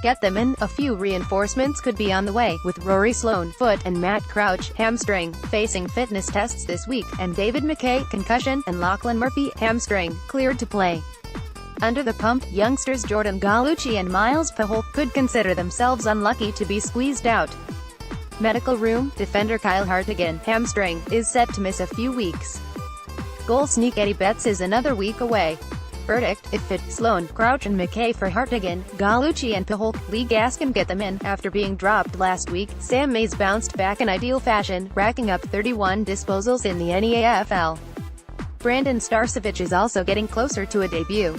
get them in. A few reinforcements could be on the way, with Rory Sloane, foot, and Matt Crouch, hamstring, facing fitness tests this week, and David Mackay, concussion, and Lachlan Murphy, hamstring, cleared to play. Under the pump, youngsters Jordan Gallucci and Myles Poholke could consider themselves unlucky to be squeezed out. Medical room, defender Kyle Hartigan, hamstring, is set to miss a few weeks. Goal sneak Eddie Betts is another week away. Verdict: if fit, Sloane, Crouch and Mackay for Hartigan, Gallucci and Poholke. Lee Gaskin get them in. After being dropped last week, Sam Mays bounced back in ideal fashion, racking up 31 disposals in the NEAFL. Brandon Starcevic is also getting closer to a debut.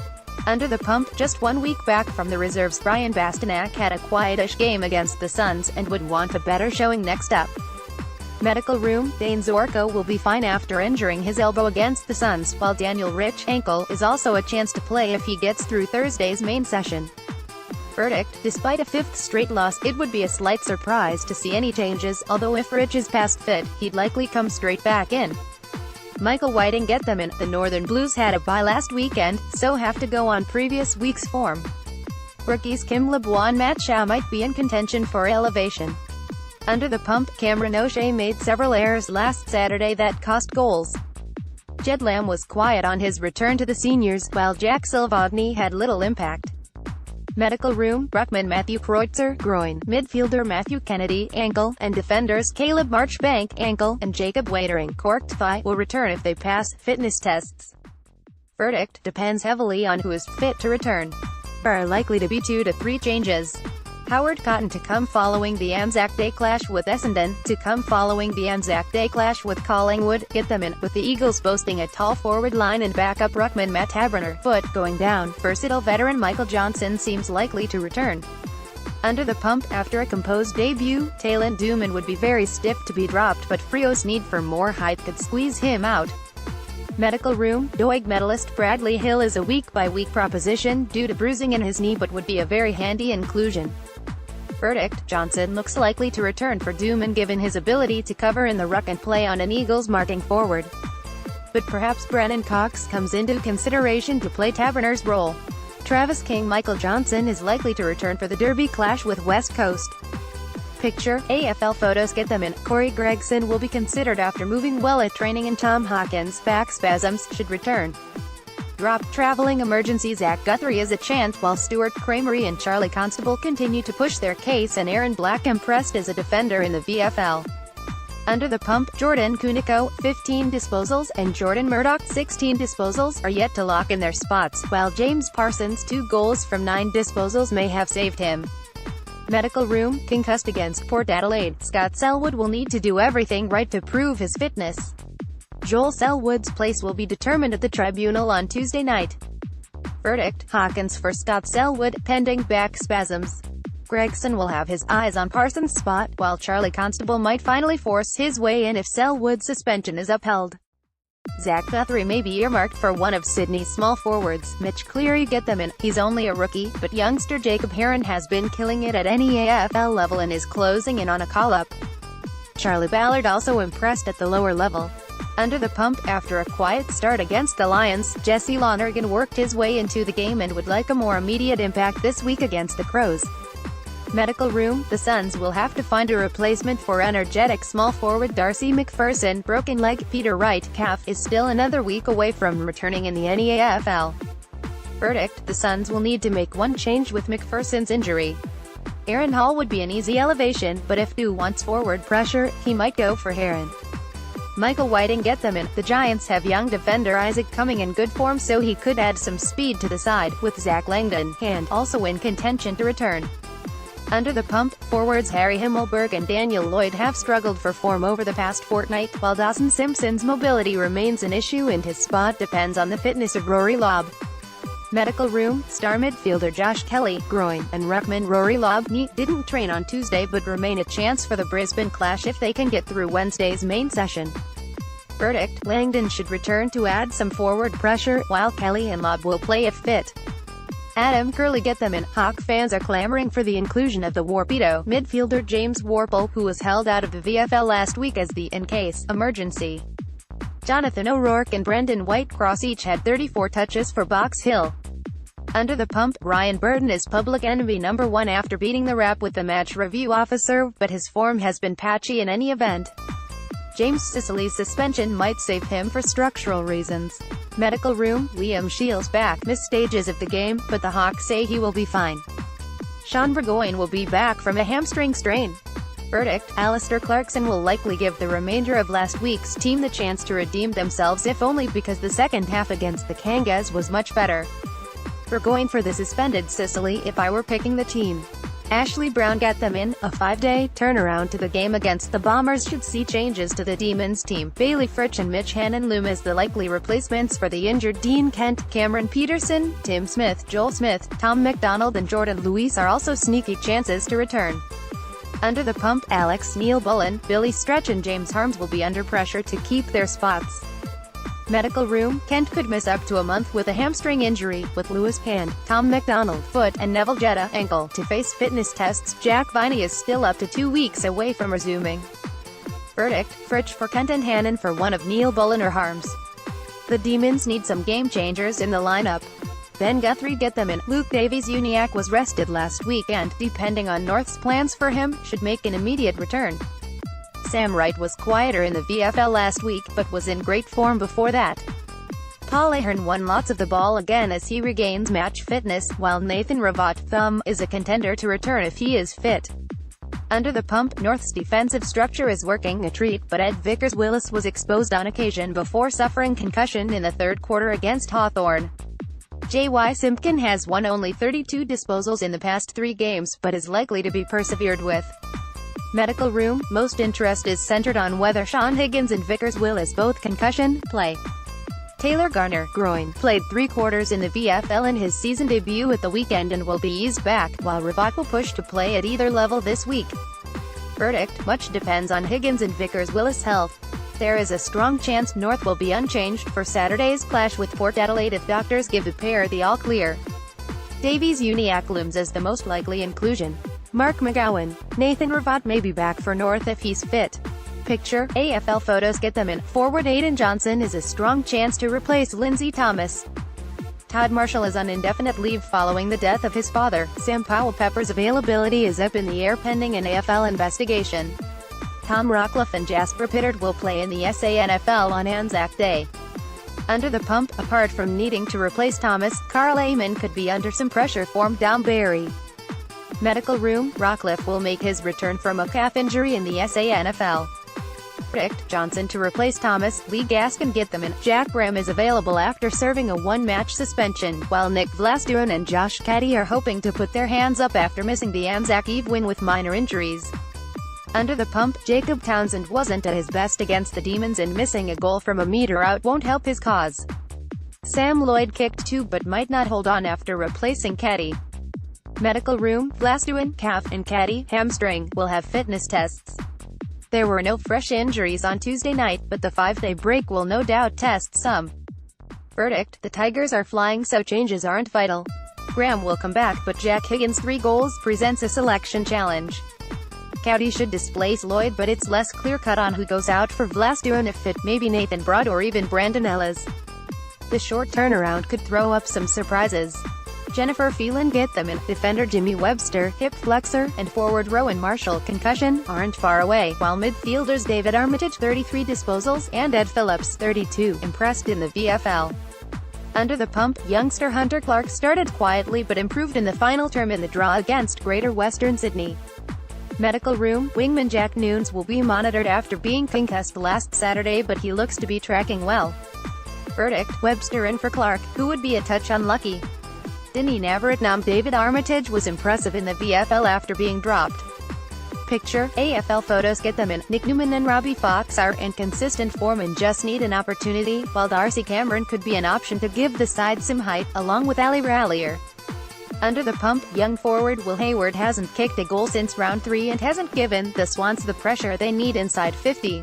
Under the pump, just 1 week back from the reserves, Brian Bastanak had a quietish game against the Suns, and would want a better showing next up. Medical room, Dane Zorko will be fine after injuring his elbow against the Suns, while Daniel Rich, ankle, is also a chance to play if he gets through Thursday's main session. Verdict: despite a fifth straight loss, it would be a slight surprise to see any changes, although if Rich is past fit, he'd likely come straight back in. Michael Whiting get them in. The Northern Blues had a bye last weekend, so have to go on previous week's form. Rookies Kim LeBois and Matt Shaw might be in contention for elevation. Under the pump, Cameron O'Shea made several errors last Saturday that cost goals. Jed Lamb was quiet on his return to the seniors, while Jack Silvagni had little impact. Medical room, ruckman Matthew Kreutzer, groin, midfielder Matthew Kennedy, ankle, and defenders Caleb Marchbank, ankle, and Jacob Waitering, corked thigh, will return if they pass fitness tests. Verdict: depends heavily on who is fit to return. There are likely to be 2 to 3 changes. Howard Cotton to come following the Anzac Day clash with Essendon, to come following the Anzac Day clash with Collingwood. Get them in, with the Eagles boasting a tall forward line and backup ruckman Matt Taberner, foot, going down. Versatile veteran Michael Johnson seems likely to return. Under the pump, after a composed debut, Taylor Duman would be very stiff to be dropped, but Frio's need for more height could squeeze him out. Medical room, Doig medalist Bradley Hill is a week-by-week proposition due to bruising in his knee, but would be a very handy inclusion. Verdict: Johnson looks likely to return for Duman given his ability to cover in the ruck and play on an Eagles marking forward. But perhaps Brennan Cox comes into consideration to play Taberner's role. Travis King Michael Johnson is likely to return for the Derby clash with West Coast. Picture, AFL photos get them in. Corey Gregson will be considered after moving well at training, and Tom Hawkins, back spasms, should return. Drop, traveling emergency Zach Guthrie is a chance, while Stuart Kramery and Charlie Constable continue to push their case, and Aaron Black impressed as a defender in the VFL. Under the pump, Jordan Cunico, 15 disposals, and Jordan Murdoch, 16 disposals, are yet to lock in their spots, while James Parsons' 2 goals from 9 disposals may have saved him. Medical room, concussed against Port Adelaide, Scott Selwood will need to do everything right to prove his fitness. Joel Selwood's place will be determined at the tribunal on Tuesday night. Verdict: Hawkins for Scott Selwood, pending back spasms. Gregson will have his eyes on Parsons' spot, while Charlie Constable might finally force his way in if Selwood's suspension is upheld. Zach Guthrie may be earmarked for one of Sydney's small forwards. Mitch Cleary get them in. He's only a rookie, but youngster Jacob Heron has been killing it at NEAFL level and is closing in on a call-up. Charlie Ballard also impressed at the lower level. Under the pump, after a quiet start against the Lions, Jesse Lonergan worked his way into the game and would like a more immediate impact this week against the Crows. Medical room, the Suns will have to find a replacement for energetic small forward Darcy McPherson. Broken leg, Peter Wright, calf, is still another week away from returning in the NEAFL. Verdict: the Suns will need to make one change with McPherson's injury. Aaron Hall would be an easy elevation, but if Dew wants forward pressure, he might go for Heron. Michael Whiting get them in. The Giants have young defender Isaac coming in good form, so he could add some speed to the side, with Zach Langdon, hand, also in contention to return. Under the pump, forwards Harry Himmelberg and Daniel Lloyd have struggled for form over the past fortnight, while Dawson Simpson's mobility remains an issue and his spot depends on the fitness of Rory Lobb. Medical room, star midfielder Josh Kelly, groin, and ruckman Rory Lobb, knee, didn't train on Tuesday but remain a chance for the Brisbane clash if they can get through Wednesday's main session. Verdict: Langdon should return to add some forward pressure, while Kelly and Lobb will play if fit. Adam Curley get them in. Hawk fans are clamoring for the inclusion of the Warpedo midfielder James Worpel, who was held out of the VFL last week as the in-case emergency. Jonathan O'Rourke and Brendan Whitecross each had 34 touches for Box Hill. Under the pump, Ryan Burton is public enemy number 1 after beating the rap with the match review officer, but his form has been patchy in any event. James Sicily's suspension might save him for structural reasons. Medical room, Liam Shields back, missed stages of the game, but the Hawks say he will be fine. Sean Burgoyne will be back from a hamstring strain. Verdict, Alistair Clarkson will likely give the remainder of last week's team the chance to redeem themselves, if only because the second half against the Kangas was much better. Burgoyne for the suspended Sicily if I were picking the team. Ashley Brown got them in. A 5-day turnaround to the game against the Bombers should see changes to the Demons team. Bailey Fritsch and Mitch Hannon loom as the likely replacements for the injured Dean Kent. Cameron Peterson, Tim Smith, Joel Smith, Tom McDonald and Jordan Lewis are also sneaky chances to return. Under the pump, Alex Neil-Bullen, Billy Stretch and James Harms will be under pressure to keep their spots. Medical room, Kent could miss up to a month with a hamstring injury, with Lewis hand, Tom McDonald foot, and Neville Jetta ankle to face fitness tests. Jack Viney is still up to 2 weeks away from resuming. Verdict, Fritsch for Kent and Hannon for one of Neil-Bullen or Harms. The Demons need some game changers in the lineup. Ben Guthrie get them in. Luke Davies-Uniacke was rested last week and, depending on North's plans for him, should make an immediate return. Sam Wright was quieter in the VFL last week, but was in great form before that. Paul Ahern won lots of the ball again as he regains match fitness, while Nathan Ravatt is a contender to return if he is fit. Under the pump, North's defensive structure is working a treat, but Ed Vickers-Willis was exposed on occasion before suffering concussion in the third quarter against Hawthorn. J.Y. Simpkin has won only 32 disposals in the past 3 games, but is likely to be persevered with. Medical room, most interest is centered on whether Sean Higgins and Vickers-Willis both concussion play. Taylor Garner, groin, played 3 quarters in the VFL in his season debut at the weekend and will be eased back, while Ravatt will push to play at either level this week. Verdict, much depends on Higgins and Vickers-Willis' health. There is a strong chance North will be unchanged for Saturday's clash with Port Adelaide if doctors give the pair the all-clear. Davies-Uniacke looms as the most likely inclusion. Mark McGowan, Nathan Ravatt may be back for North if he's fit. Picture, AFL photos get them in. Forward Aidan Johnson is a strong chance to replace Lindsay Thomas. Todd Marshall is on indefinite leave following the death of his father. Sam Powell-Pepper's availability is up in the air pending an AFL investigation. Tom Rockcliffe and Jasper Pittard will play in the SANFL on Anzac Day. Under the pump, apart from needing to replace Thomas, Carl Amon could be under some pressure from Downberry. Medical room, Rockcliffe will make his return from a calf injury in the SANFL. Verdict, Johnson to replace Thomas. Lee Gaskin get them in. Jack Graham is available after serving a 1-match suspension, while Nick Vlastuin and Josh Caddy are hoping to put their hands up after missing the Anzac Eve win with minor injuries. Under the pump, Jacob Townsend wasn't at his best against the Demons and missing a goal from a metre out won't help his cause. Sam Lloyd kicked 2 but might not hold on after replacing Caddy. Medical room, Vlastuin, calf, and Caddy, hamstring, will have fitness tests. There were no fresh injuries on Tuesday night, but the 5-day break will no doubt test some. Verdict, the Tigers are flying so changes aren't vital. Graham will come back but Jack Higgins' 3 goals presents a selection challenge. Caddy should displace Lloyd but it's less clear-cut on who goes out for Vlastuin if fit, maybe Nathan Broad or even Brandon Ellis. The short turnaround could throw up some surprises. Jennifer Phelan get them in. Defender Jimmy Webster, hip flexor, and forward Rowan Marshall, concussion, aren't far away, while midfielders David Armitage 33 disposals, and Ed Phillips 32, impressed in the VFL. Under the pump, youngster Hunter Clark started quietly but improved in the final term in the draw against Greater Western Sydney. Medical room, wingman Jack Nunes will be monitored after being concussed last Saturday but he looks to be tracking well. Verdict, Webster in for Clark, who would be a touch unlucky. Denny Navaratnam David Armitage was impressive in the VFL after being dropped. Picture, AFL photos get them in. Nick Newman and Robbie Fox are in consistent form and just need an opportunity, while Darcy Cameron could be an option to give the side some height, along with Ali Rallier. Under the pump, young forward Will Hayward hasn't kicked a goal since round 3 and hasn't given the Swans the pressure they need inside 50.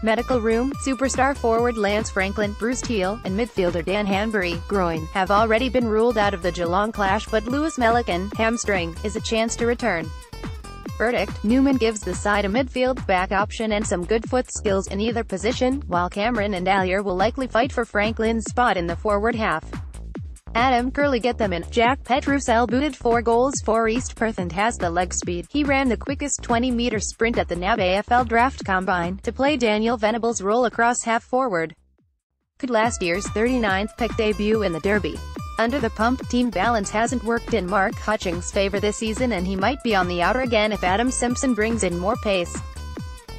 Medical room, superstar forward Lance Franklin, Bruce Teal, and midfielder Dan Hanbury, groin, have already been ruled out of the Geelong clash but Lewis Melican, hamstring, is a chance to return. Verdict, Newman gives the side a midfield back option and some good foot skills in either position, while Cameron and Allier will likely fight for Franklin's spot in the forward half. Adam Curley get them in. Jack Petrusel booted 4 goals for East Perth and has the leg speed. He ran the quickest 20-meter sprint at the NAB AFL Draft Combine, to play Daniel Venables' role across half-forward. Could last year's 39th pick debut in the Derby. Under the pump, team balance hasn't worked in Mark Hutchings' favour this season and he might be on the outer again if Adam Simpson brings in more pace.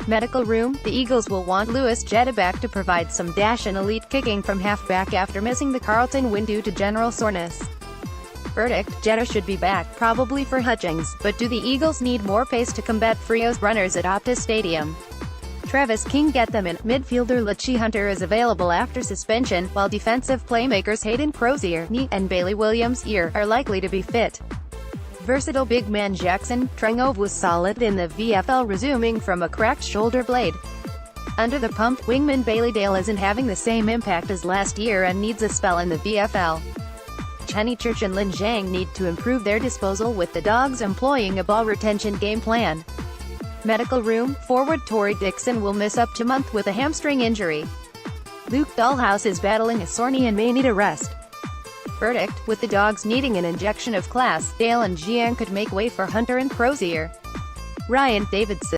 Medical room, the Eagles will want Lewis Jetta back to provide some dash and elite kicking from half-back after missing the Carlton win due to general soreness. Verdict, Jetta should be back, probably for Hutchings, but do the Eagles need more pace to combat Frio's runners at Optus Stadium? Travis King get them in. Midfielder Lachie Hunter is available after suspension, while defensive playmakers Hayden Crozier, and Bailey Williams, are likely to be fit. Versatile big man Jackson Trengove was solid in the VFL, resuming from a cracked shoulder blade. Under the pump, wingman Bailey Dale isn't having the same impact as last year and needs a spell in the VFL. Chenny Church and Lin Zhang need to improve their disposal, with the Dogs employing a ball retention game plan. Medical room, forward Tory Dixon will miss up to a month with a hamstring injury. Luke Dahlhaus is battling a sore knee and may need a rest. Verdict, with the Dogs needing an injection of class, Dale and Jiang could make way for Hunter and Crozier. Ryan Davidson.